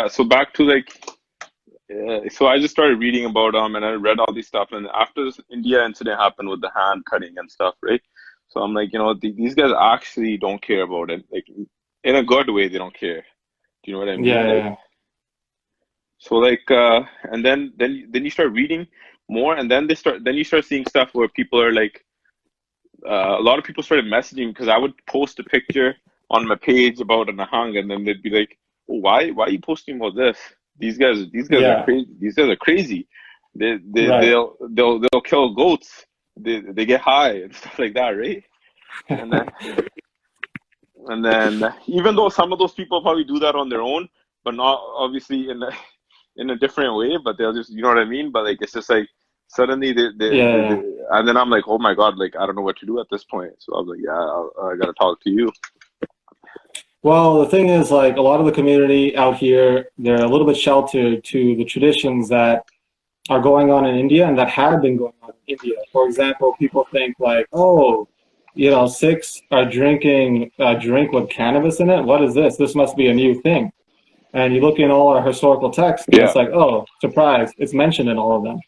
so back to like, so I just started reading about them, and I read all these stuff. And after this India incident happened with the hand cutting and stuff, right? So I'm like, these guys actually don't care about it. Like, in a good way, they don't care. Do you know what I Yeah, mean? Like, yeah, so like, and then you start reading more, and then you start seeing stuff where people are like, a lot of people started messaging because I would post a picture on my page about a Nihang, and then they'd be like, oh, why are you posting about this? These guys are yeah, crazy. These guys are crazy. right. They'll kill goats. They get high and stuff like that, right? And then and then even though some of those people probably do that on their own, but not obviously in a different way, but they'll just, you know what I mean? But like, it's just like suddenly Yeah, yeah. and then I'm like, oh my God, like I don't know what to do at this point. So I was like, yeah, I gotta talk to you. Well, the thing is, like, a lot of the community out here, they're a little bit sheltered to the traditions that are going on in India and that have been going on in India. For example, people think like, oh, Sikhs are drinking a drink with cannabis in it. What is this? This must be a new thing. And you look in all our historical texts, and Yeah, it's like, oh, surprise, it's mentioned in all of them.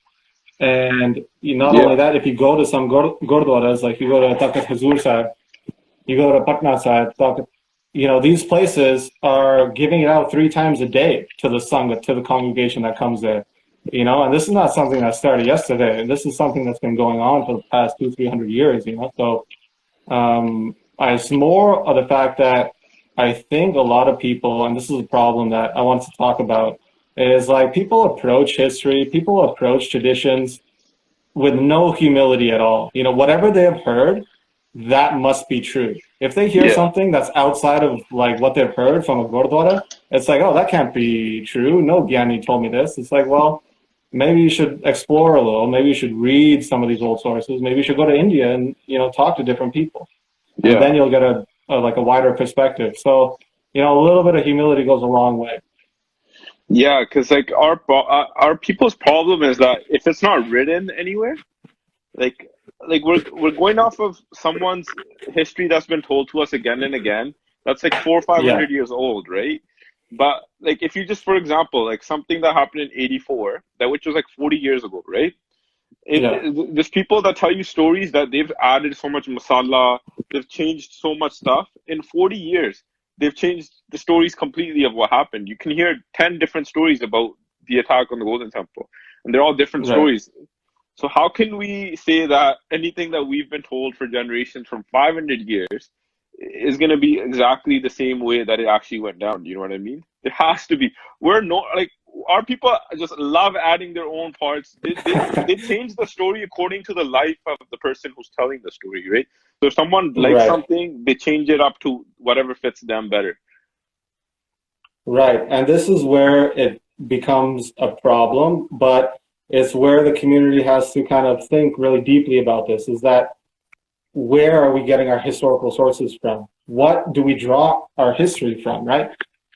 And not only yeah, that, if you go to some gurdwaras, like you go to Takat Hazur Sahib, you go to Patna Sahib, these places are giving it out 3 times a day to the sangha, to the congregation that comes there. And this is not something that started yesterday. This is something that's been going on for the past 200-300 years. So it's more of the fact that I think a lot of people, and this is a problem that I want to talk about, is like people approach history, people approach traditions with no humility at all. Whatever they have heard, that must be true. If they hear yeah, something that's outside of like what they've heard from a gurdwara, it's like, oh, that can't be true. No Gyani told me this. It's like, well, maybe you should explore a little. Maybe you should read some of these old sources. Maybe you should go to India and talk to different people, and yeah. then you'll get a wider perspective. So a little bit of humility goes a long way. Yeah, because like our people's problem is that if it's not written anywhere, like we're going off of someone's history that's been told to us again and again. That's like four or five Yeah, hundred years old, right? But like if you just, for example, like something that happened in '84, that which was like 40 years ago, right? yeah, There's people that tell you stories that they've added so much masala, they've changed so much stuff in 40 years. They've changed the stories completely of what happened. You can hear 10 different stories about the attack on the Golden Temple, and they're all different right. stories. So how can we say that anything that we've been told for generations from 500 years is going to be exactly the same way that it actually went down? You know what I mean? It has to be. We're not like, our people just love adding their own parts. They change the story according to the life of the person who's telling the story, right? So if someone likes Right. something, they change it up to whatever fits them better. Right. And this is where it becomes a problem, but it's where the community has to kind of think really deeply about this, is that where are we getting our historical sources from? What do we draw our history from, right?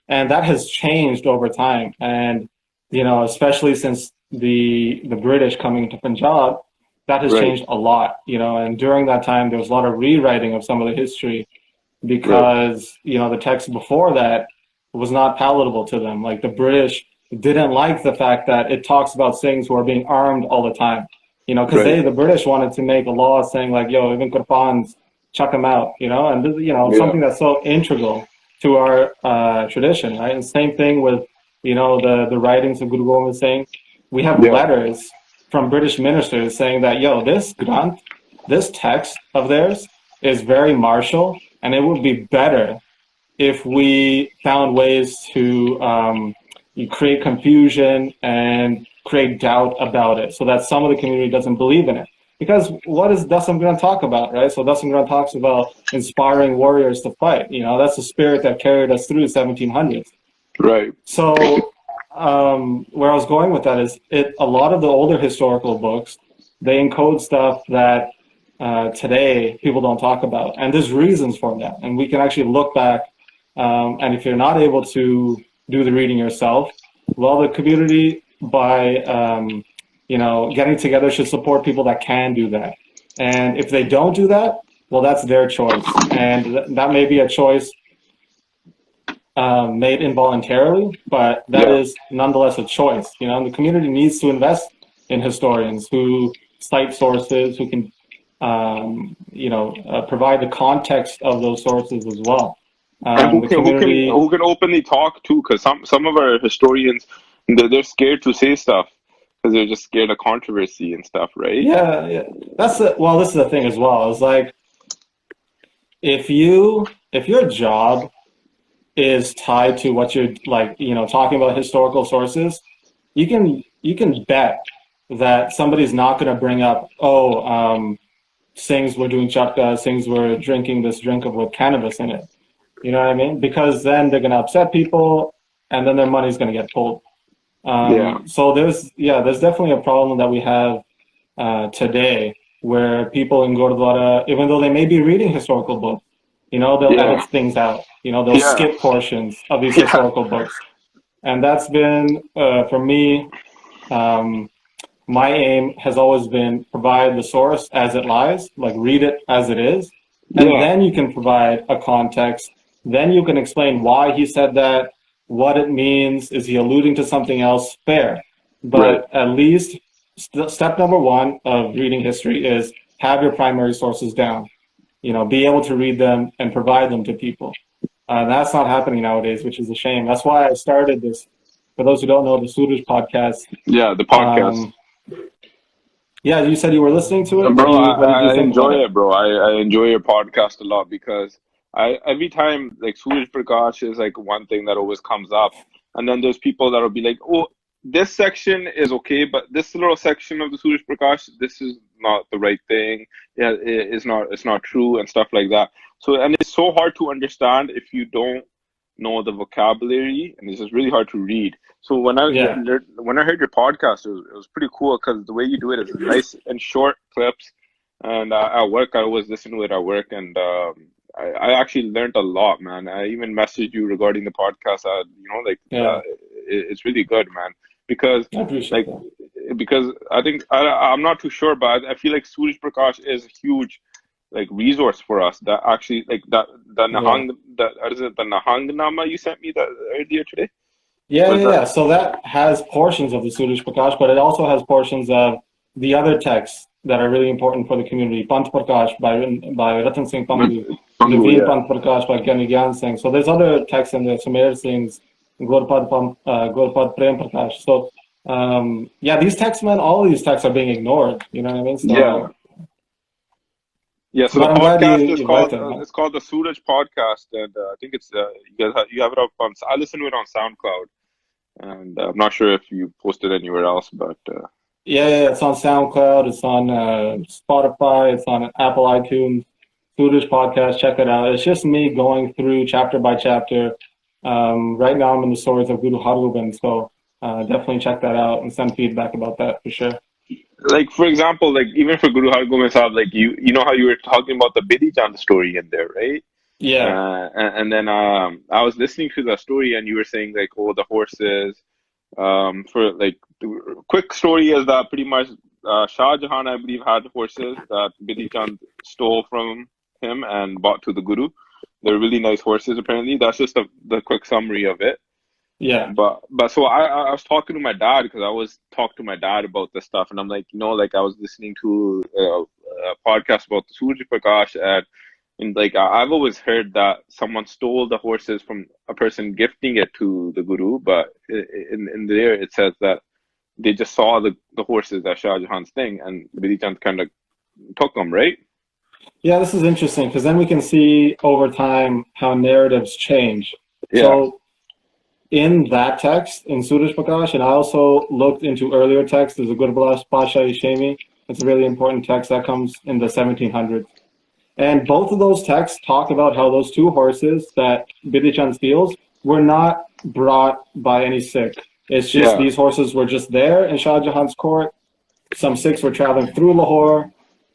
And that has changed over time. And, especially since the British coming to Punjab, that has Right, changed a lot, and during that time, there was a lot of rewriting of some of the history right, because the text before that was not palatable to them. Like the British didn't like the fact that it talks about Singhs who are being armed all the time. Because right. the British wanted to make a law saying like, yo, even Qur'ans, chuck them out. And Yeah, something that's so integral to our tradition, right? And same thing with the writings of Guru Gobind Singh. We have yeah, letters from British ministers saying that, yo, this Granth, this text of theirs is very martial, and it would be better if we found ways to create confusion and create doubt about it so that some of the community doesn't believe in it. Because what does Dasam Granth talk about, right? So Dasam Granth talks about inspiring warriors to fight. That's the spirit that carried us through the 1700s. right, So where I was going with that is a lot of the older historical books, they encode stuff that today people don't talk about. And there's reasons for that. And we can actually look back. And if you're not able to do the reading yourself, well, the community by, getting together should support people that can do that. And if they don't do that, well, that's their choice. And that may be a choice made involuntarily, but that Yeah. is nonetheless a choice. And the community needs to invest in historians who cite sources, who can, provide the context of those sources as well. And The community, who can openly talk too? Because some of our historians, they're scared to say stuff because they're just scared of controversy and stuff, right? yeah. This is the thing as well. Is like if your job is tied to what you're like, talking about historical sources, you can bet that somebody's not going to bring up, Singhs were doing chatka, Singhs were drinking this drink with cannabis in it. You know what I mean? Because then they're going to upset people, and then their money's going to get pulled. Yeah. So there's definitely a problem that we have today, where people in Gurdwara, even though they may be reading historical books, they'll Yeah. edit things out. They'll Yeah. skip portions of these Yeah. historical books, and that's been for me. My aim has always been provide the source as it lies, like read it as it is, and Yeah. then you can provide a context. Then you can explain why he said that, what it means. Is he alluding to something else? Fair. Right. But at least step number one of reading history is have your primary sources down. Be able to read them and provide them to people. That's not happening nowadays, which is a shame. That's why I started this. For those who don't know, the Suraj podcast. Yeah. The podcast. Yeah, you said you were listening to it. Bro, What did you I think about enjoy it? it, bro. I enjoy your podcast a lot because I every time like Suraj Prakash is like one thing that always comes up, and then there's people that'll be like, "Oh, this section is okay, but this little section of the Suraj Prakash, this is not the right thing. Yeah, it's not true and stuff like that." So, and it's so hard to understand if you don't know the vocabulary, and it's just really hard to read. So Yeah, when I heard your podcast, it was pretty cool because the way you do it is nice and short clips. And at work, I always listen to it at work, and I actually learned a lot, man. I even messaged you regarding the podcast. yeah, It's really good, man. Because I appreciate like that. because I think I'm not too sure, but I feel like Suraj Prakash is a huge like resource for us that actually like that the Yeah. Nihang that what is it the Nihang Nama you sent me that earlier today? Yeah, Was yeah, that yeah. So that has portions of the Suraj Prakash, but it also has portions of the other texts that are really important for the community. Pant Prakash by Ratan Singh Pangu, Pangu? Naveen Yeah. Pant Prakash by Nihang Singh. So there's other texts in there, Sumer Singh's, Gurpad Prem Prakash. So yeah, these texts, man, all of these texts are being ignored. You know what I mean? Yeah. So, Yeah, so the but I'm glad podcast is you called liked it, man. it's called the Suraj Podcast, and I think it's you have it up on. I listen to it on SoundCloud, and I'm not sure if you posted anywhere else, but Yeah, it's on SoundCloud, it's on Spotify, it's on Apple iTunes, Foodish Podcast. Check it out. It's just me going through chapter by chapter. Right now, I'm in the stories of Guru Hargobind, so definitely check that out and send feedback about that for sure. like for example, like even for Guru Hargobind Sahib, like you know how you were talking about the Bidhi Chand story in there, right? Yeah, And then I was listening to the story, and you were saying like, oh, the horses. For like the quick story is that pretty much Shah Jahan, I believe, had horses that Bidhi Chand stole from him and bought to the Guru. They're really nice horses, apparently. That's just the quick summary of it. yeah, But so I was talking to my dad because I always talk to my dad about this stuff, and I'm like, like I was listening to a podcast about the Surya Prakash, and like I've always heard that someone stole the horses from a person gifting it to the Guru, but in there it says that they just saw the horses at Shah Jahan's thing, and Bidhi Chand kind of took them, right? yeah. This is interesting because then we can see over time how narratives change. Yeah, So in that text in Suraj Prakash, and I also looked into earlier texts. There's a Gurbalas Pasha Ishemi. It's a really important text that comes in the 1700s. And both of those texts talk about how those two horses that Bidichan steals were not brought by any Sikh. It's just yeah, these horses were just there in Shah Jahan's court. Some Sikhs were traveling through Lahore.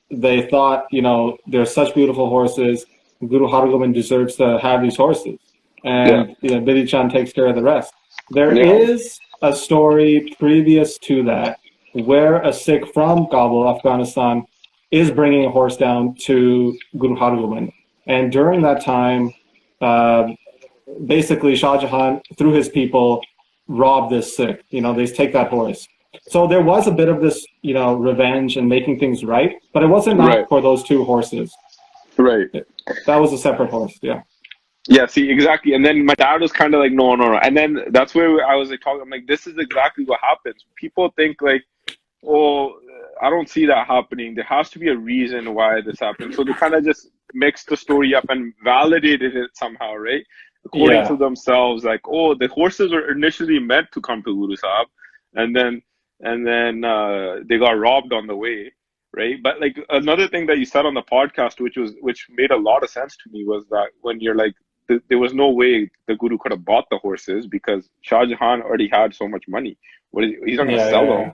They thought, they're such beautiful horses. Guru Hargobind deserves to have these horses. yeah, And Bidhi Chand takes care of the rest. There yeah, is a story previous to that where a Sikh from Kabul, Afghanistan, is bringing a horse down to Guru Hargobind. And during that time, uh, basically Shah Jahan, through his people, robbed this Sikh. They take that horse. So there was a bit of this, revenge and making things right, but it wasn't Right. not for those two horses. Right. That was a separate horse. Yeah. Yeah, see, exactly. And then my dad was kind of like, no, no, no. And then that's where I was like talking. I'm like, this is exactly what happens. People think like, oh, I don't see that happening. There has to be a reason why this happened. So they kind of just mixed the story up and validated it somehow, right? According to themselves, like, oh, the horses were initially meant to come to Guru Sahib, and then they got robbed on the way, right? But like another thing that you said on the podcast, which made a lot of sense to me, was that when you're like, there was no way the Guru could have bought the horses because Shah Jahan already had so much money. He's not going to sell them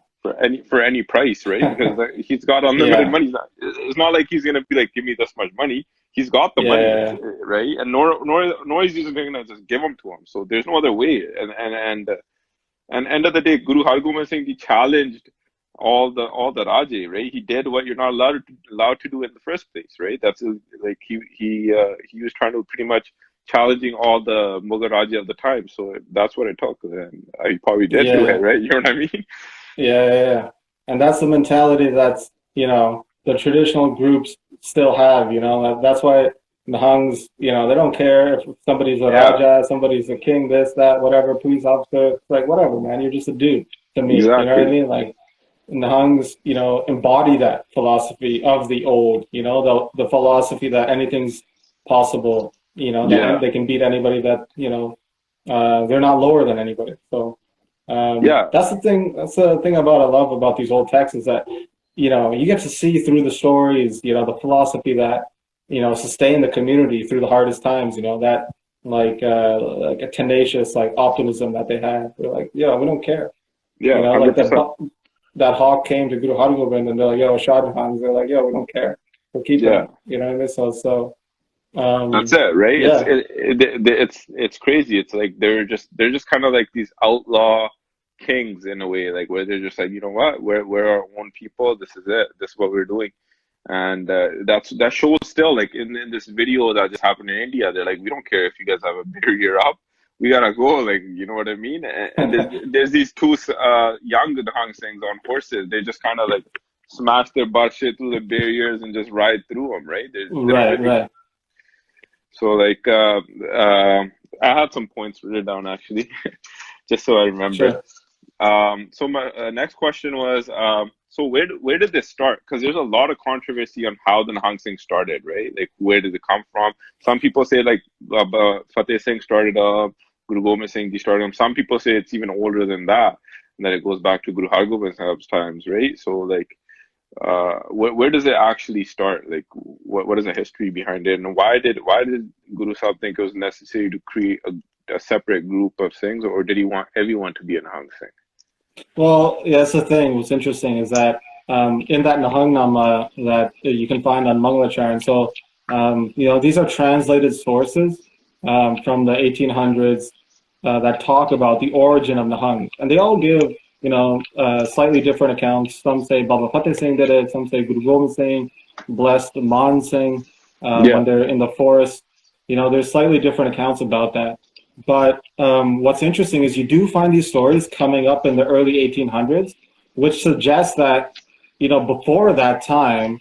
for any price, right? Because he's got unlimited money. It's not like he's going to be like, give me this much money. He's got the money, right? And nor is he going to just give them to him. So there's no other way. And end of the day, Guru Hargobind Singh, he challenged all the Raje, right? He did what you're not allowed to do in the first place, right? That's like he was trying to pretty much challenging all the Mughal Raja of the time. So that's what it took, and he probably did do it, right? You know what I mean? Yeah. And that's the mentality that's the traditional groups still have. That's why Nihangs, they don't care if somebody's a Raja, somebody's a king, this, that, whatever, police officer. It's like, whatever, man, you're just a dude to me. Exactly. You know what I mean? Like, Nihangs, embody that philosophy of the old, the philosophy that anything's possible, that they can beat anybody, that, they're not lower than anybody. So, that's the thing I love about these old texts is that, you get to see through the stories, the philosophy that, sustain the community through the hardest times, that like a tenacious, like optimism that they had. They're like, we don't care. Yeah. Like that hawk came to Guru Hargobind and they're like, Shah Jahan. They're like, we don't care. We'll keep it. You know what I mean? So that's it, right? Yeah. It's crazy. It's like they're just kind of like these outlaw kings in a way, like where they're just like, you know what, we're our own people. This is it. This is what we're doing. And that shows still, like in this video that just happened in India. They're like, we don't care if you guys have a barrier up. We gotta go, like, you know what I mean? And there's these two young Nihang Singhs on horses. They just kind of like smash their butt shit through the barriers and just ride through them, right? Right. So like, I had some points written down actually, just so I remember. Sure. So my next question was, so where did this start? Because there's a lot of controversy on how the Nihang Singh started, right? Like, where did it come from? Some people say like Fateh Singh started up, Guru Gobind Singh started them. Some people say it's even older than that, and that it goes back to Guru Hargobind Sahib's times, right? So like, where does it actually start? Like, what is the history behind it, and why did Guru Sahib think it was necessary to create a separate group of Singhs, or did he want everyone to be a Nihang Singh? Well, that's the thing. What's interesting is that in that Nihang Nama that you can find on Mangalacharan, so these are translated sources from the 1800s that talk about the origin of Nihang, and they all give slightly different accounts. Some say Baba Fateh Singh did it. Some say Guru Gobind Singh blessed Man Singh when they're in the forest. There's slightly different accounts about that. But what's interesting is you do find these stories coming up in the early 1800s, which suggests that, before that time,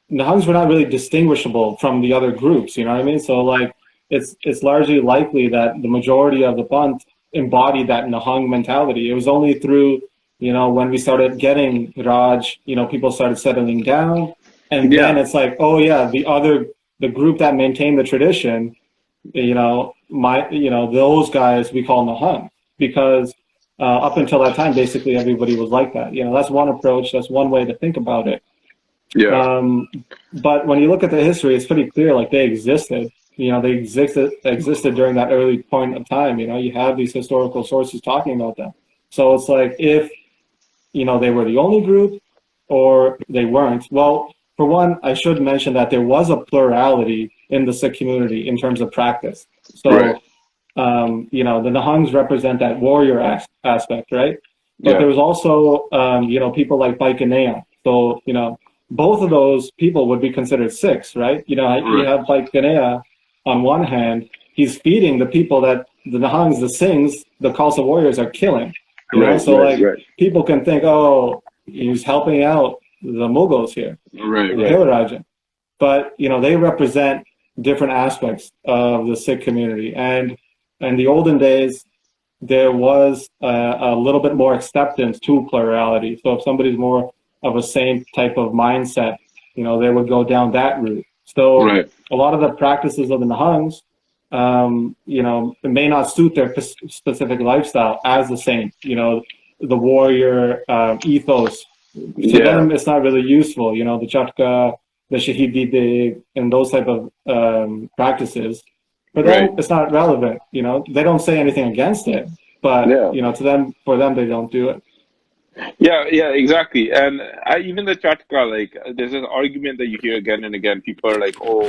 Nihangs were not really distinguishable from the other groups, you know what I mean? So, like, it's largely likely that the majority of the Pant embodied that Nihang mentality. It was only through, when we started getting Raj, people started settling down. And then it's like, the group that maintained the tradition, those guys we call Nihang, because up until that time, basically everybody was like that. That's one approach. That's one way to think about it. Yeah. But when you look at the history, it's pretty clear. Like, they existed. They existed during that early point of time. You have these historical sources talking about them. So it's like, if they were the only group or they weren't. Well, for one, I should mention that there was a plurality in the Sikh community in terms of practice. So, the Nihangs represent that warrior aspect, right? But there was also, people like Bhai Kanhaiya. So, both of those people would be considered Sikhs, right? You have Bhai Kanhaiya on one hand, he's feeding the people that the Nihangs, the Singhs, the Khalsa warriors are killing. You know, so like people can think, oh, he's helping out the Mughals here, the Hillarajan. But you know, they represent different aspects of the Sikh community, and in the olden days, there was a little bit more acceptance to plurality. So if somebody's more of a same type of mindset, you know, they would go down that route. So a lot of the practices of the Nihangs, you know, it may not suit their specific lifestyle as the same, you know, the warrior ethos. To them, it's not really useful, you know, the chatka, the shahidi, and those type of practices. For them, it's not relevant, you know. They don't say anything against it, but, you know, for them, they don't do it. Yeah, exactly. And even the chatka, like, there's an argument that you hear again and again. People are like, oh,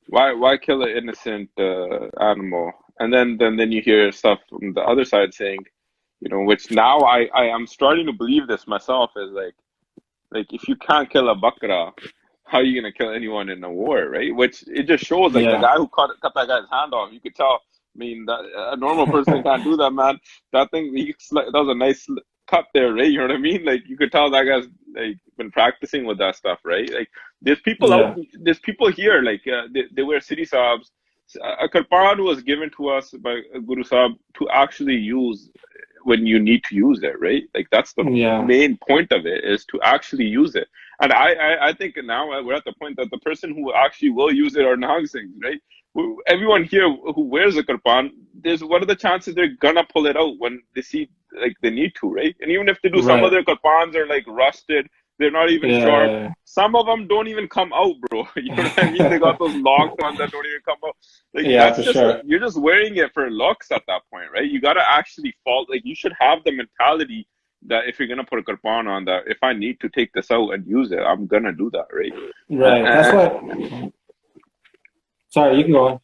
why kill an innocent animal? And then you hear stuff from the other side saying, you know, which now I am starting to believe this myself, is like if you can't kill a bakra, how are you gonna kill anyone in a war, right? Which it just shows, like, the guy who cut that guy's hand off, you could tell. I mean, that a normal person can't do that, man. That thing, that was a nice cut there, right? You know what I mean? Like, you could tell that guy's like been practicing with that stuff, right? Like, there's people there's people here, like they wear city sabs. A karpan was given to us by Guru Sahib to actually use when you need to use it, right? Like, that's the main point of it, is to actually use it. And I think now we're at the point that the person who actually will use it are Nihang Singhs, right? Everyone here who wears a karpan, what are the chances they're gonna pull it out when they see like they need to, right? And even if they do, some of their karpans are like rusted, they're not even sharp. Some of them don't even come out, bro. You know what I mean? They got those locked ones that don't even come out. Like, that's just you're just wearing it for looks at that point, right? You gotta actually like, you should have the mentality that if you're gonna put a karpan on, that if I need to take this out and use it, I'm gonna do that, right? Right. That's what. Sorry, you can go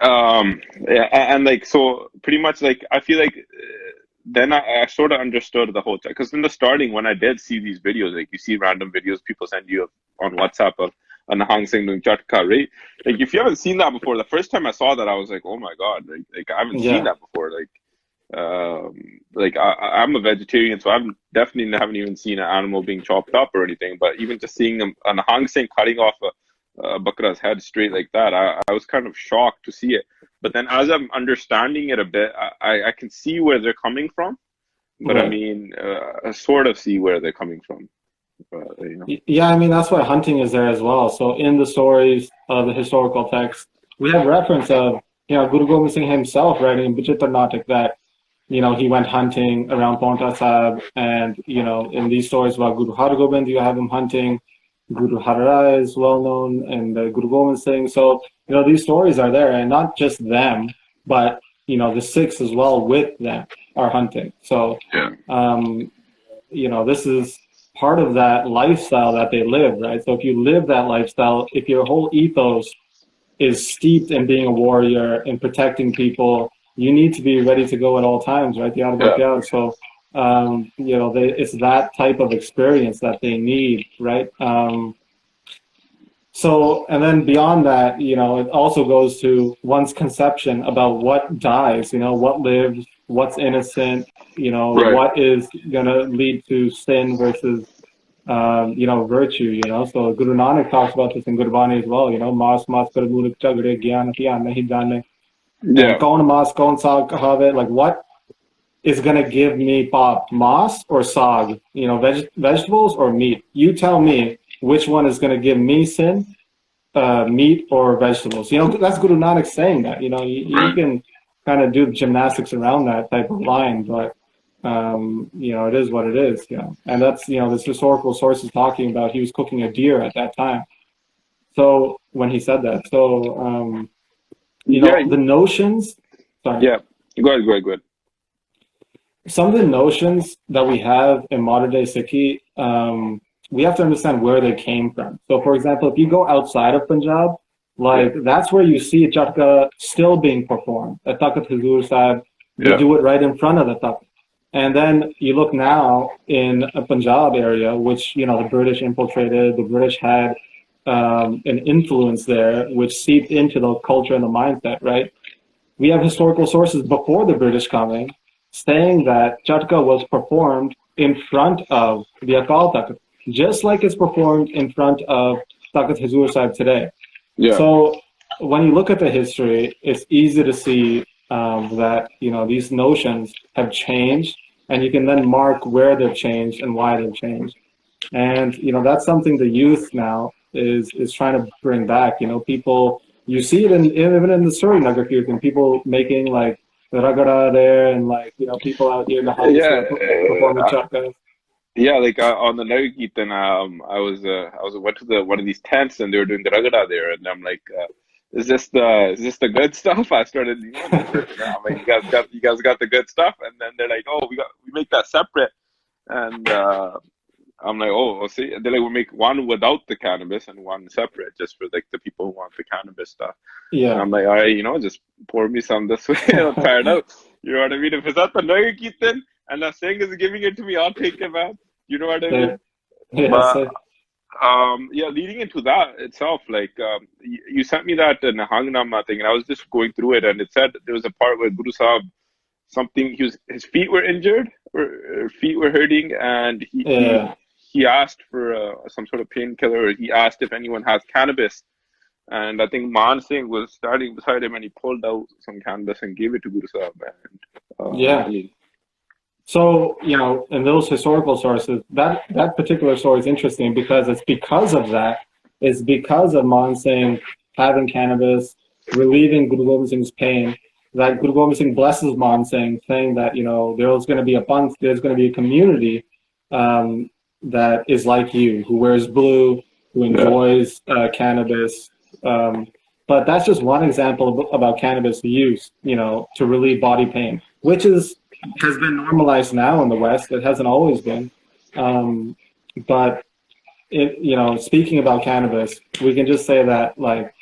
on. And like, so pretty much, like, I feel like then I sort of understood the whole thing, because in the starting, when I did see these videos, like, you see random videos people send you on WhatsApp of a Nihang Singh doing chatka, right? Like, if you haven't seen that before, the first time I saw that, I was like, oh my god, like I haven't seen that before. Like I'm a vegetarian, so I've definitely haven't even seen an animal being chopped up or anything. But even just seeing a Nihang Singh cutting off a bakra's head straight like that, I was kind of shocked to see it. But then as I'm understanding it a bit, I can see where they're coming from. But I mean, I sort of see where they're coming from. You know. Yeah, I mean, that's why hunting is there as well. So in the stories of the historical text, we have reference of, you know, Guru Gobind Singh himself writing in Bichitra Natak that, you know, he went hunting around Paonta Sahib, and, you know, in these stories about Guru Har Gobind, you have him hunting. Guru Har Rai is well known, and Guru Gobind Singh. So, you know, these stories are there, and not just them, but, you know, the Sikhs as well with them are hunting. So, you know, this is part of that lifestyle that they live, right? So if you live that lifestyle, if your whole ethos is steeped in being a warrior and protecting people, you need to be ready to go at all times, right? So, you know, it's that type of experience that they need, right? So, and then beyond that, you know, it also goes to one's conception about what dies, you know, what lives, what's innocent, you know, what is going to lead to sin versus, you know, virtue, you know. So Guru Nanak talks about this in Gurbani as well, you know, mas kar mulik chagre gyan kiya nahi jane. Kaun mas kaun saag kahave, like, what is going to give me pop, mas or saag, you know, vegetables or meat? You tell me which one is going to give me sin, meat or vegetables. You know, that's Guru Nanak saying that. You know, you can kind of do gymnastics around that type of line, but you know, it is what it is. You know, and that's, you know, this historical source is talking about he was cooking a deer at that time. So when he said that, so you know, the notions. Sorry. Yeah, go ahead. Some of the notions that we have in modern day Sikhi, we have to understand where they came from. So, for example, if you go outside of Punjab, like, that's where you see chatka still being performed. At Takat Hazur Sahib, they do it right in front of the takat. And then you look now in a Punjab area, which, you know, the British infiltrated, the British had an influence there, which seeped into the culture and the mindset, right? we have historical sources before the British coming saying that Chatka was performed in front of the Akal Takht, just like it's performed in front of Takht Hazur Sahib today. Yeah. So when you look at the history, it's easy to see that, you know, these notions have changed, and you can then mark where they've changed and why they've changed. And, you know, that's something the youth now is trying to bring back. You know, people, you see it even in the Surrey Nagar Kirtan, people making like the ragada there, and like, you know, people out here in the house performing chakras. Yeah, like on the Nagar Kirtan, I went to one of these tents and they were doing the ragada there, and I'm like, is this the good stuff? I started, you know, I'm like, you guys got the good stuff, and then they're like, oh, we make that separate, and I'm like, oh, see, they're like, we make one without the cannabis and one separate, just for like the people who want the cannabis stuff. Yeah. And I'm like, all right, you know, just pour me some this way. I'll try it out. You know what I mean? If it's at the Nagar Kirtan and the Singh is giving it to me, I'll take it, man. You know what I mean? Yeah. But yeah, leading into that itself, like you sent me that Nihang Nama thing, and I was just going through it, and it said there was a part where Guru Sahib, his feet were injured, or feet were hurting, and he asked for some sort of painkiller. He asked if anyone has cannabis, and I think Man Singh was standing beside him, and he pulled out some cannabis and gave it to Guru Sahib. And I mean, so, you know, in those historical sources, that particular story is interesting because it's because of that. It's because of Man Singh having cannabis, relieving Guru Gobind Singh's pain, that Guru Gobind Singh blesses Man Singh, saying that, you know, there's going to be a community that is like you, who wears blue, who enjoys cannabis. But that's just one example about cannabis use, you know, to relieve body pain, which has been normalized now in the West. It hasn't always been. But, you know, speaking about cannabis, we can just say that, like,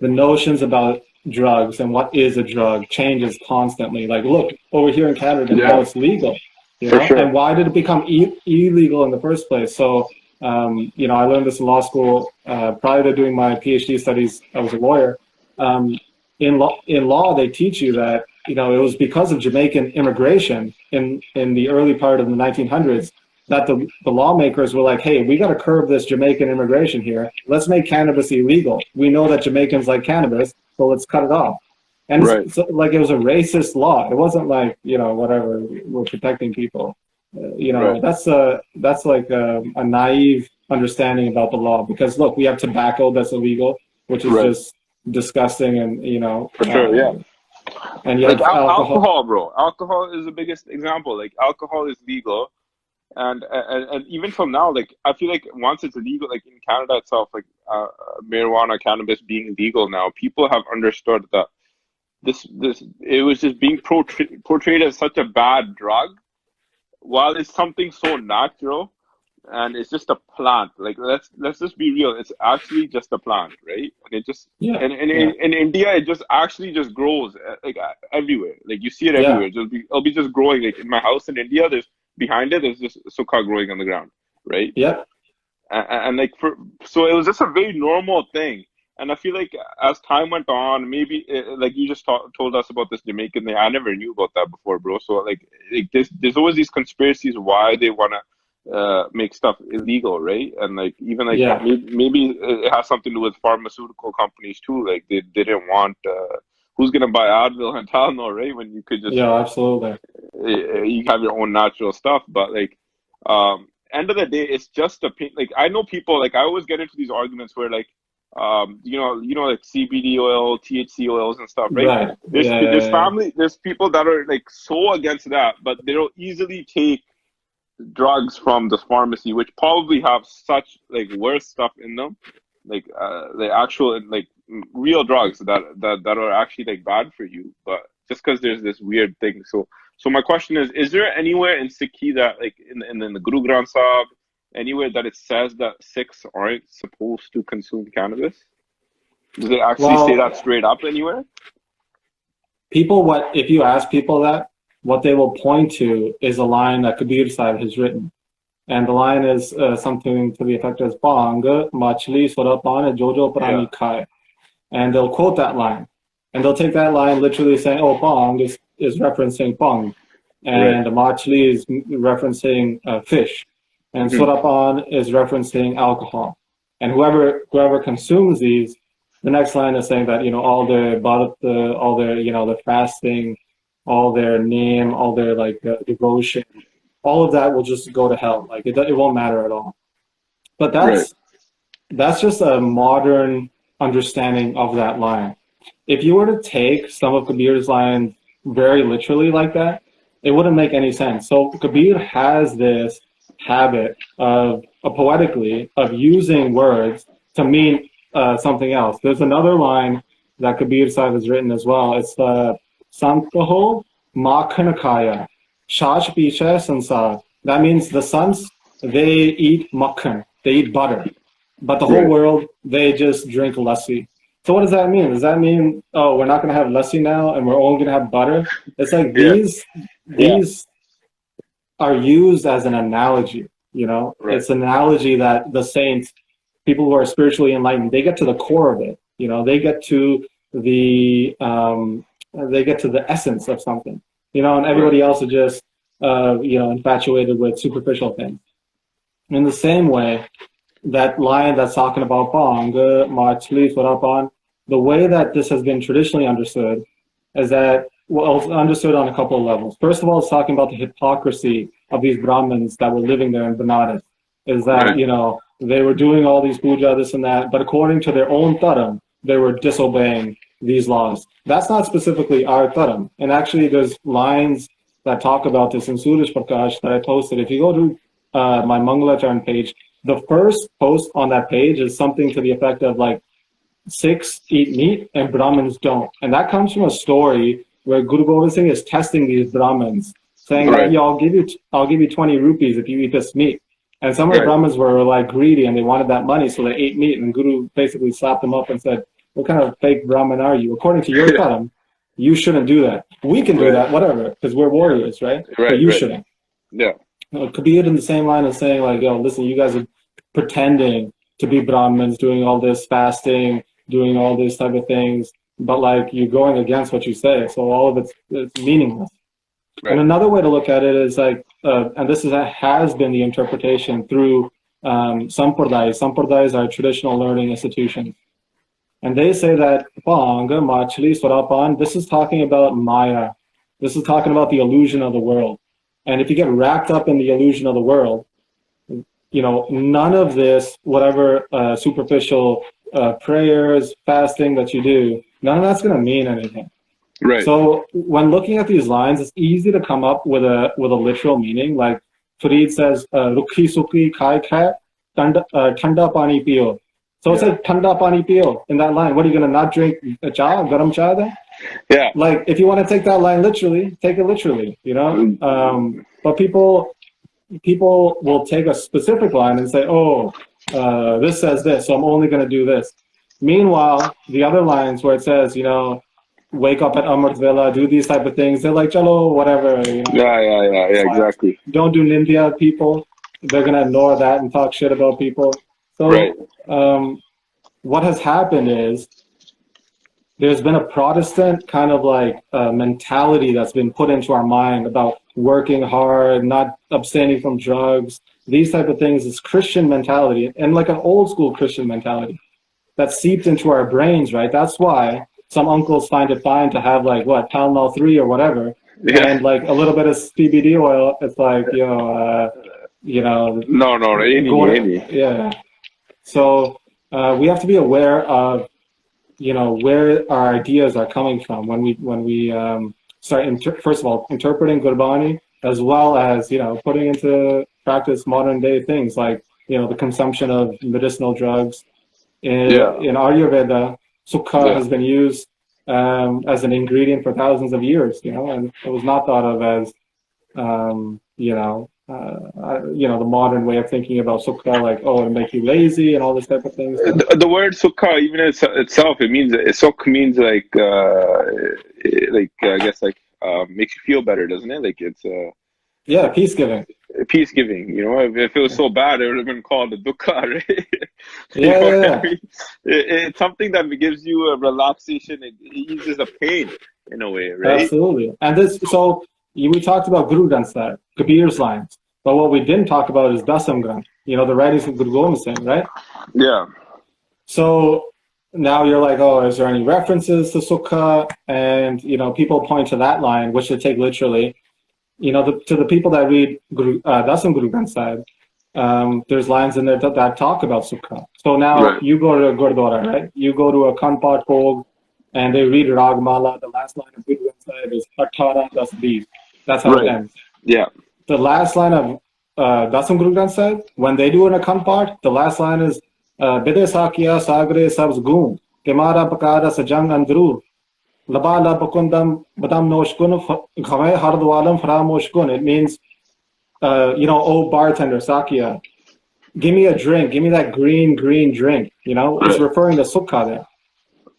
the notions about drugs and what is a drug changes constantly. Like, look, over here in Canada, now it's legal. You know? Sure. And why did it become illegal in the first place? So, you know, I learned this in law school. Prior to doing my PhD studies, I was a lawyer. In law, they teach you that, you know, it was because of Jamaican immigration in the early part of the 1900s that the lawmakers were like, hey, we got to curb this Jamaican immigration here. Let's make cannabis illegal. We know that Jamaicans like cannabis, so let's cut it off. And so, like, it was a racist law. It wasn't like, you know, whatever, we're protecting people. You know, that's like a naive understanding about the law, because look, we have tobacco that's illegal, which is just disgusting, and, you know, for sure, yeah. And you like have alcohol, bro. Alcohol is the biggest example. Like, alcohol is legal, and even from now, like, I feel like once it's legal, like in Canada itself, like marijuana, cannabis being legal now, people have understood that this it was just being portrayed as such a bad drug, while it's something so natural, and it's just a plant. Like, let's just be real. It's actually just a plant, right? And it just in India, it just actually just grows like everywhere. Like, you see it everywhere. It'll be just growing. Like in my house in India, there's just sukha growing on the ground, right? Yeah. And like so it was just a very normal thing. And I feel like as time went on, maybe like you just told us about this Jamaican thing. I never knew about that before, bro. So like there's always these conspiracies why they want to make stuff illegal, right? And like even like maybe it has something to do with pharmaceutical companies too. Like they didn't want who's gonna buy Advil and Tylenol, right? When you could just absolutely, you have your own natural stuff. But like end of the day, it's just like I know people, like I always get into these arguments where like you know like CBD oil, THC oils and stuff, right? There's people that are like so against that, but they'll easily take drugs from the pharmacy, which probably have such like worse stuff in them, like the actual like real drugs that are actually like bad for you, but just because there's this weird thing. So my question is there anywhere in Sikhi that like in the Guru Granth Sahib, anywhere that it says that Sikhs aren't supposed to consume cannabis? Does it actually say that straight up anywhere? If you ask people that, what they will point to is a line that Kabir Sahib has written. And the line is something to the effect as Bang, Machli, Surapan, Jojo Prani Khai. And they'll quote that line. And they'll take that line literally saying, oh, bong is referencing bong, and machli is referencing fish, and surapan is referencing alcohol. And whoever consumes these, the next line is saying that, all their bharat, all their, the fasting, all their name, all their like devotion, all of that will just go to hell. Like it won't matter at all. But that's just a modern understanding of that line. If you were to take some of Kabir's lines very literally like that, it wouldn't make any sense. So Kabir has this habit of poetically of using words to mean something else. There's another line that Kabir Sahib has written as well. It's Sankaho Makhanakaya Shash Picha Sansar. That means the sons, they eat makhan, they eat butter. But the whole world, they just drink lassi. So what does that mean? Does that mean, oh, we're not going to have lassi now and we're only going to have butter? It's like these are used as an analogy, It's an analogy that the saints, people who are spiritually enlightened, they get to the core of it. They get to the essence of something, and everybody else is just, infatuated with superficial things. In the same way, that line that's talking about bong, machli, surapan, the way that this has been traditionally understood is that, well, it's understood on a couple of levels. First of all, it's talking about the hypocrisy of these Brahmins that were living there in Benares. Is that, they were doing all these puja, this and that, but according to their own dharam, they were disobeying these laws. That's not specifically our dharam. And actually, there's lines that talk about this in Suraj Prakash that I posted. If you go to my Mangalacharan page, the first post on that page is something to the effect of like, Sikhs eat meat and Brahmins don't. And that comes from a story where Guru Gobind Singh is testing these Brahmins, saying that, I'll give you 20 rupees if you eat this meat. And some of the Brahmins were like greedy and they wanted that money, so they ate meat. And Guru basically slapped them up and said, what kind of fake Brahmin are you? According to your dharam, you shouldn't do that. We can do that, whatever, because we're warriors, right? But you shouldn't. Yeah. Kabir in the same line of saying like, listen, you guys are pretending to be Brahmins, doing all this fasting, doing all these type of things, but like you're going against what you say. So all of it's meaningless. And another way to look at it is like, and this has been the interpretation through sampradayas. Sampradayas are traditional learning institutions. And they say that Panga, Machli, Swarapan, this is talking about Maya. This is talking about the illusion of the world. And if you get wrapped up in the illusion of the world, none of this, whatever superficial prayers, fasting that you do, none of that's going to mean anything. Right. So when looking at these lines, it's easy to come up with a literal meaning. Like Farid says, "Rukhi sukhi khai khai, thanda pani pio." So it's like thanda pani pio in that line. What are you going to not drink cha, garam cha then? Yeah. Like if you want to take that line literally, take it literally. But people will take a specific line and say, "Oh, this says this, so I'm only going to do this." Meanwhile, the other lines where it says, wake up at Amrit Vela, do these type of things, they're like, chalo, whatever. Yeah, exactly. Don't do Nindya people. They're going to ignore that and talk shit about people. So what has happened is there's been a Protestant kind of like mentality that's been put into our mind about working hard, not abstaining from drugs, these type of things. It's Christian mentality, and like an old school Christian mentality that's seeped into our brains, right? That's why some uncles find it fine to have like Tylenol 3 or whatever, and like a little bit of CBD oil. It's like yeah. So we have to be aware of where our ideas are coming from when we start first of all interpreting Gurbani, as well as putting into practice modern day things like the consumption of medicinal drugs. In Ayurveda, sukha has been used as an ingredient for thousands of years, and it was not thought of as, the modern way of thinking about sukha, like, oh, it'll make you lazy and all this type of things. The word sukha, even itself, it means, sukh means like I guess like makes you feel better, doesn't it? Like it's Yeah, peace giving. peace giving. You know, if it was so bad, it would have been called a dukkha, right? You Yeah, know yeah, what I yeah. mean? It's something that gives you a relaxation. It eases a pain in a way, right? Absolutely. And this, so we talked about Guru Granth Sahib, Kabir's lines, but what we didn't talk about is Dasam Granth, the writings of Guru Gobind Singh, right? Yeah, So now you're like, oh, is there any references to Sukha? And, people point to that line, which they take literally. To the people that read Dasam Guru Granth Sahib, there's lines in there that talk about Sukha. So now right, you go to a Gurdwara, right? You go to a Kanpat Bhog, and they read Ragmala. The last line of Guru Granth Sahib is 18 Das 20. That's how it right. ends. Yeah, The last line of Dasam Guru Granth Sahib, when they do an Akhand Path, the last line is Bide Sakya Sagre Sabz Goon, Kemara Pakara Sajang Andru, Labala Bakundam Badam Noshkun, Khame Hardwalam Framoshkun. It means, oh bartender, Sakya, give me a drink, give me that green drink. It's right, referring to Sukha there.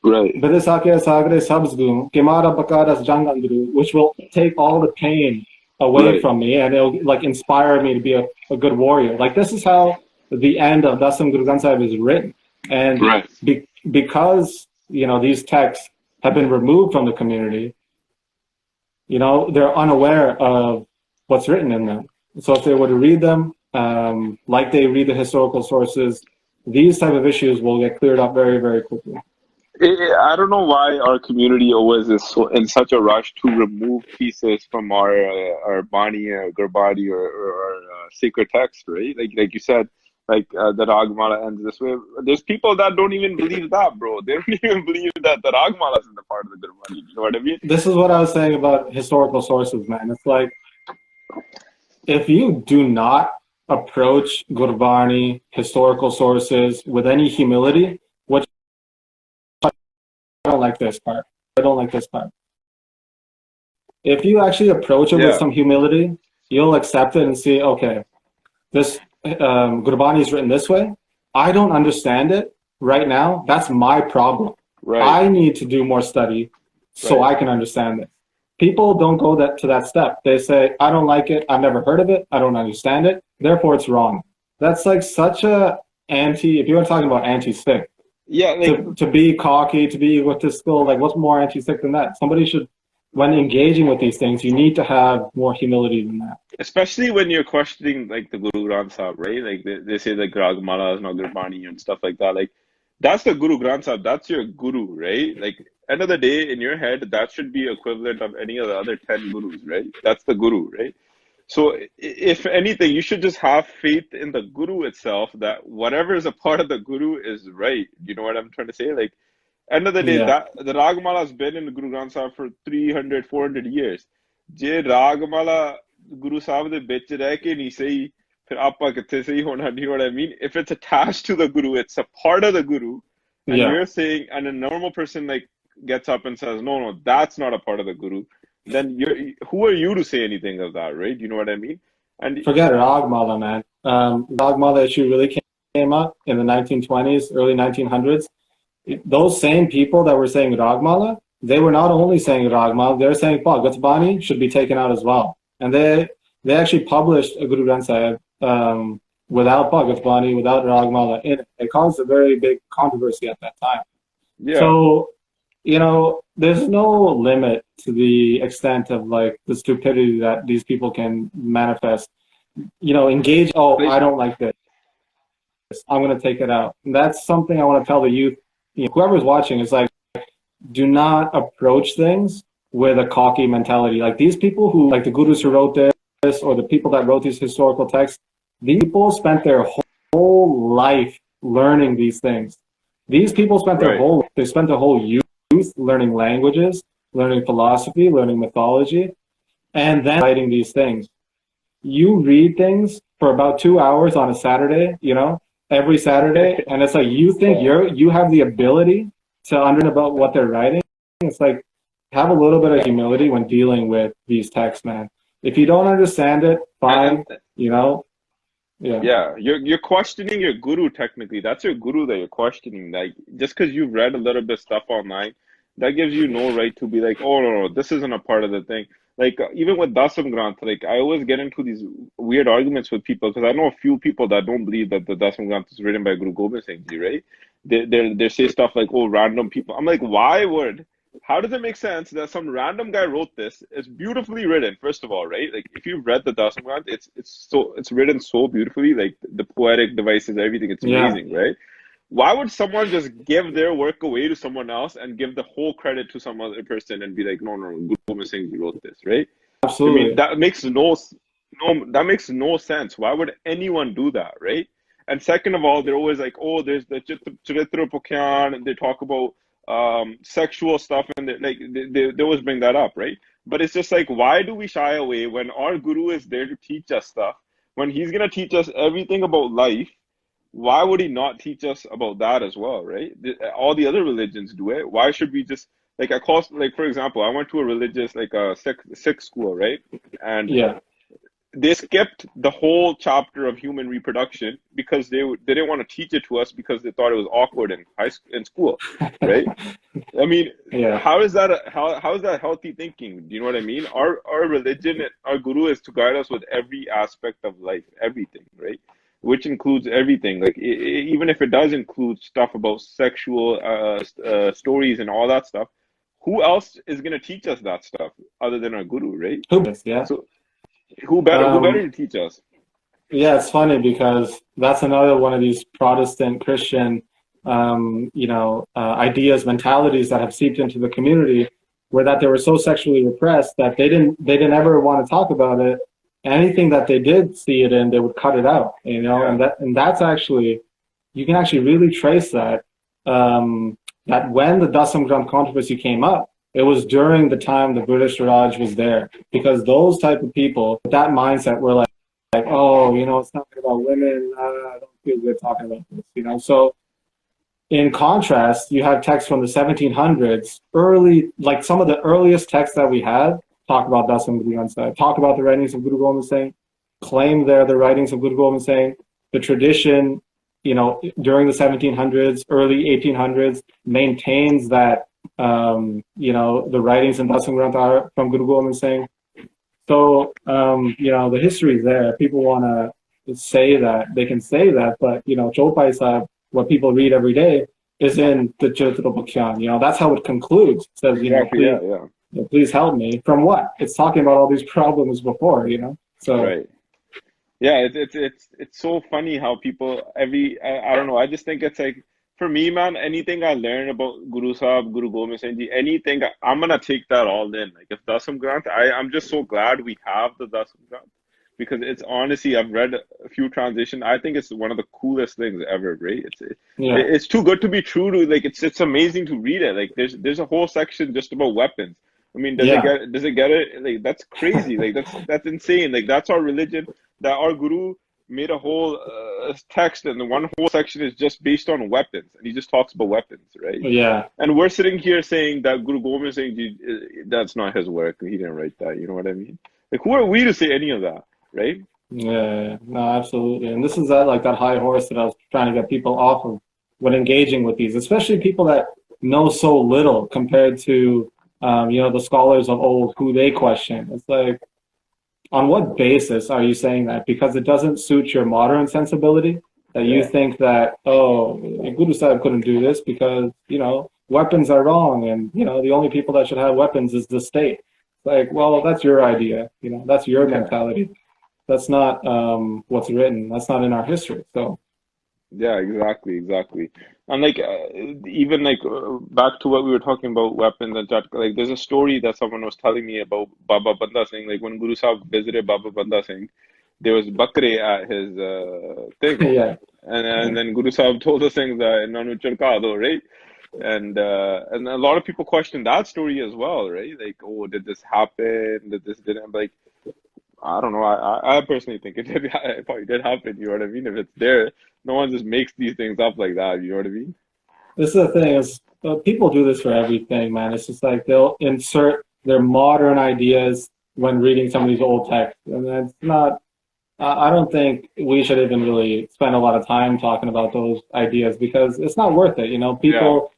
right, Bide Sakya Sagre Sabz Goon, Kemara Pakara Sajang Andru, which will take all the pain away right, from me, and it'll like inspire me to be a good warrior. Like this is how the end of Dasam Guru Granth Sahib is written, and right. because these texts have been removed from the community, they're unaware of what's written in them. So if they were to read them, like they read the historical sources, these type of issues will get cleared up very, very quickly. I don't know why our community always is so in such a rush to remove pieces from our Bani, Gurbani, or sacred text, right? Like you said, like the Ragmala ends this way. There's people that don't even believe that, bro. They don't even believe that the Ragmala is in the part of the Gurbani. You know what I mean? This is what I was saying about historical sources, man. It's like, if you do not approach Gurbani, historical sources, with any humility, which I don't like this part. I don't like this part. If you actually approach it with Yeah, some humility, you'll accept it and see, okay, this Gurbani is written this way. I don't understand it right now. That's my problem. right, I need to do more study so right. I can understand it. People don't go to that step. They say, I don't like it. I've never heard of it. I don't understand it. Therefore, it's wrong. That's like such a if you were talking about anti-Sikh, Yeah, like to be cocky, to be with this skill, like what's more anti-Sikh than that? Somebody should, when engaging with these things, you need to have more humility than that. especially when you're questioning like the Guru Granth Sahib, right? Like they say like Ragmala is not Gurbani and stuff like that. Like that's the Guru Granth Sahib. That's your guru, right? Like end of the day, in your head, that should be equivalent of any of the other 10 gurus, right? That's the guru, right? So if anything, you should just have faith in the guru itself that whatever is a part of the guru is right. You know what I'm trying to say? Like end of the day, Yeah. that the Ragmala has been in the Guru Granth Sahib for 300, 400 years. ਜੇ ਰਾਗਮਾਲਾ ਗੁਰੂ ਸਾਹਿਬ ਦੇ ਵਿੱਚ ਰਹਿ ਕੇ ਨਹੀਂ ਸਹੀ ਫਿਰ ਆਪਾਂ ਕਿੱਥੇ ਸਹੀ ਹੋਣਾ you know what I mean if it's attached to the guru it's a part of the guru and Yeah. you're saying and a normal person like gets up and says no that's not a part of the guru then who are you to say anything of that right you know what I mean and Forget Ragmala, man. Ragmala issue really came up in the 1920s, early 1900s. Those same people that were saying Ragmala, they were not only saying Ragmala, they were saying Gatsbani should be taken out as well. And they actually published a Guru Granth Sahib without Gatsbani, without Ragmala in it. It caused a very big controversy at that time. yeah So, there's no limit to the extent of like the stupidity that these people can manifest. Engage, oh, like I don't like this. I'm going to take it out. And that's something I want to tell the youth. Whoever's watching is like, do not approach things with a cocky mentality. Like these people who, like the gurus who wrote this, or the people that wrote these historical texts, these people spent their whole life learning these things. These people spent right they spent their whole youth learning languages, learning philosophy, learning mythology, and then writing these things. You read things for about 2 hours on a Saturday, every Saturday, and it's like you think you have the ability to understand about what they're writing. It's like have a little bit of humility when dealing with these texts, man. If you don't understand it, fine, yeah. Yeah, you're questioning your guru technically. That's your guru that you're questioning. Like just because you've read a little bit stuff online, that gives you no right to be like, oh no, this isn't a part of the thing. Like even with Dasam Granth, like I always get into these weird arguments with people because I know a few people that don't believe that the Dasam Granth is written by Guru Gobind Singh Ji, right? They say stuff like, oh, random people. I'm like, why would? How does it make sense that some random guy wrote this? It's beautifully written, first of all, right? Like if you've read the Dasam Granth, it's written so beautifully, like the poetic devices, everything. It's Yeah, amazing, right? Why would someone just give their work away to someone else and give the whole credit to some other person and be like, no, no, Guru Gobind Singh Ji wrote this, right? I mean, absolutely. that makes no sense. Why would anyone do that, right? And second of all, they're always like, oh, there's the Charitra Pukyan, and they talk about sexual stuff, and they always bring that up, right? But it's just like, why do we shy away when our guru is there to teach us stuff? When he's gonna teach us everything about life, why would he not teach us about that as well, right? All the other religions do it. Why should we just like I call like for example, I went to a religious like a Sikh school, right? And Yeah. they skipped the whole chapter of human reproduction because they didn't want to teach it to us because they thought it was awkward in in school, right? I mean, Yeah. how is that healthy thinking? Do you know what I mean? Our religion, our guru is to guide us with every aspect of life, everything, right? Which includes everything. Like even if it does include stuff about sexual stories and all that stuff, who else is gonna teach us that stuff other than our guru, right? Yeah. So who better Um, to teach us? yeah, it's funny because that's another one of these Protestant Christian, ideas, mentalities that have seeped into the community, where that they were so sexually repressed that they didn't ever want to talk about it. Anything that they did see it in, they would cut it out, Yeah, and that's actually, you can actually really trace that, that when the Dasam Granth controversy came up, it was during the time the British Raj was there, because those type of people, with that mindset, were like, oh, it's talking about women. I don't feel good talking about this. So in contrast, you have texts from the 1700s, early, like some of the earliest texts that we have talk about Dasam Granth, talk about the writings of Guru Gobind Singh, claim they're the writings of Guru Gobind Singh. The tradition, during the 1700s, early 1800s, maintains that, the writings in Dasam Granth are from Guru Gobind Singh. So, the history is there. People want to say that, they can say that, but, Chopai Sahib, what people read every day, is in the Charitra Bhakyan. That's how it concludes. It says, exactly. please, Yeah, yeah. please help me. From what? It's talking about all these problems before. So, Right. Yeah, it's so funny how people I don't know. I just think it's like for me, man. Anything I learn about Guru Sahib, Guru Gobind Singh Ji, anything I'm gonna take that all in. Like if Dasam Granth, I'm just so glad we have the Dasam Granth because it's honestly I've read a few translations. I think it's one of the coolest things ever, right? yeah, It's too good to be true to like it's amazing to read it. Like there's a whole section just about weapons. I mean, yeah, does it get it? Like that's crazy. Like that's insane. Like that's our religion. That our guru made a whole text, and the one whole section is just based on weapons, and he just talks about weapons, right? yeah. And we're sitting here saying that Guru Gobind Singh Ji, that's not his work. He didn't write that. You know what I mean? Like, who are we to say any of that, right? Yeah, no, absolutely. And this is that high horse that I was trying to get people off of when engaging with these, especially people that know so little compared to, the scholars of old who they question. It's like, on what basis are you saying that? Because it doesn't suit your modern sensibility, that you Yeah, think that, oh, Guru Sahib couldn't do this because, weapons are wrong, and, the only people that should have weapons is the state. Like, well, that's your idea, that's your yeah. mentality. That's not what's written. That's not in our history. So, Yeah, exactly. And like even like back to what we were talking about weapons and chat, like there's a story that someone was telling me about Baba Banda Singh. Like when Guru Sahib visited Baba Banda Singh, there was bakre at his thing, yeah, and then Guru Sahib told the Singhs that "Nanu churka do," right? And a lot of people question that story as well, right? Like, oh, did this happen? Did this didn't like? I don't know. I personally think it did. It probably did happen. You know what I mean? If it's there, no one just makes these things up like that. You know what I mean? this is the thing is people do this for everything, man. It's just like they'll insert their modern ideas when reading some of these old texts, and it's not. I don't think we should even really spend a lot of time talking about those ideas because it's not worth it. Yeah, People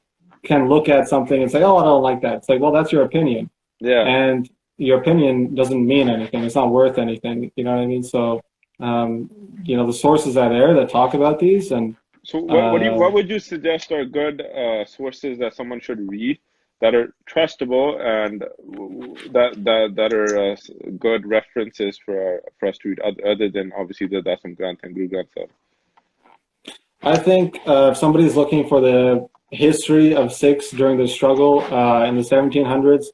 can look at something and say, "Oh, I don't like that." It's like, well, that's your opinion. yeah, And your opinion doesn't mean anything. It's not worth anything. You know what I mean? So, the sources are there that talk about these, and So what would you suggest are good sources that someone should read that are trustable and that are good references for us to read other than obviously the Dasam Granth and Guru Granth Sahib? I think if somebody's looking for the history of Sikhs during the struggle in the 1700s,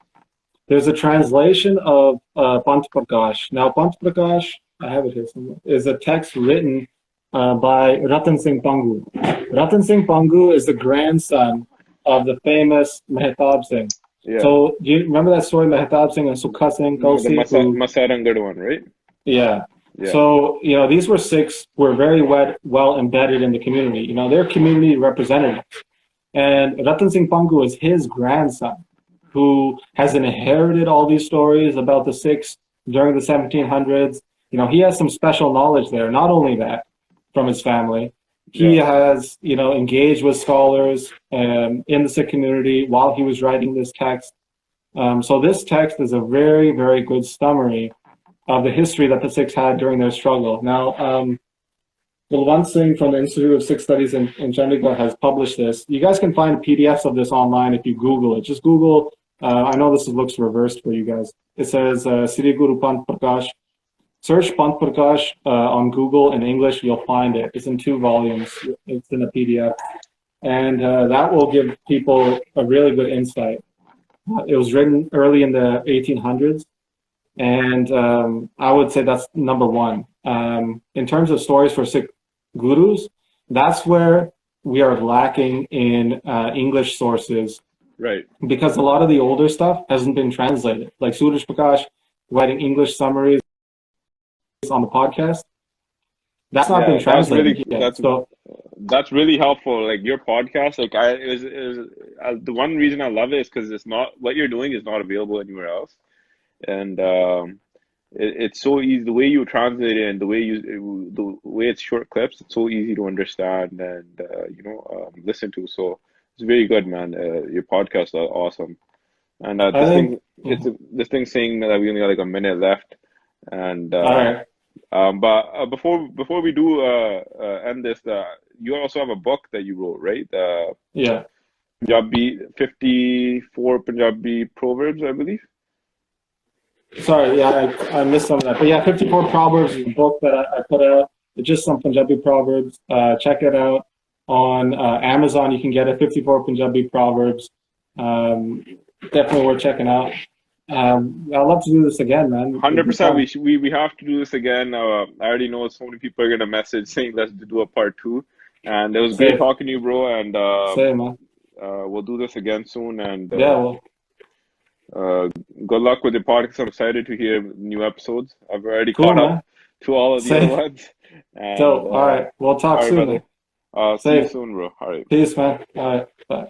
there's a translation of Pant Prakash. Now, Pant Prakash, I have it here somewhere, is a text written by Ratan Singh Pangu. Ratan Singh Pangu is the grandson of the famous Mehtab Singh. Yeah. So, do you remember that story, Mehtab Singh and Sukha Singh Tulsi? The Masarangad one, right? Yeah. Yeah. So, these were Sikhs who were very well embedded in the community. They're community representatives. And Ratan Singh Pangu is his grandson, who has inherited all these stories about the Sikhs during the 1700s. He has some special knowledge there. Not only that, from his family, he has, engaged with scholars in the Sikh community while he was writing this text. So this text is a very, very good summary of the history that the Sikhs had during their struggle. Now, Jvala Singh from the Institute of Sikh Studies in Chandigarh has published this. You guys can find PDFs of this online if you Google it. Just Google, I know this looks reversed for you guys. It says Sri Guru Pant Prakash. Search Pant Prakash on Google in English, you'll find it. It's in 2 volumes. It's in a PDF. And that will give people a really good insight. It was written early in the 1800s. And I would say that's number 1. In terms of stories for Sikh gurus, that's where we are lacking in English sources. Right. Because a lot of the older stuff hasn't been translated. Like Suraj Prakash writing English summaries on the podcast. That's not been translated yet. That's really helpful. Like your podcast, like the one reason I love it is because it's not, what you're doing is not available anywhere else. And it's so easy, the way you translate it and the way it's short clips, it's so easy to understand and listen to. So it's very good, man. Your podcast are awesome. And this thing saying that we only got like a minute left, and all right. But before we do end this, you also have a book that you wrote, right? Yeah. Punjabi 54 Punjabi proverbs, I believe. Sorry, yeah, I missed some of that. But yeah, 54 Proverbs is a book that I put out. It's just some Punjabi proverbs. Check it out on Amazon. You can get it, 54 Punjabi Proverbs. Definitely worth checking out. I'd love to do this again, man. 100%. We have to do this again. I already know so many people are gonna message saying let's do a part 2. And it was great talking to you, bro. And same, man. We'll do this again soon. And good luck with your podcast. I'm excited to hear new episodes. I've already caught up to all of the other ones. And, so, all right. We'll talk soon. See you soon, bro. All right. Peace, man. All right. Bye.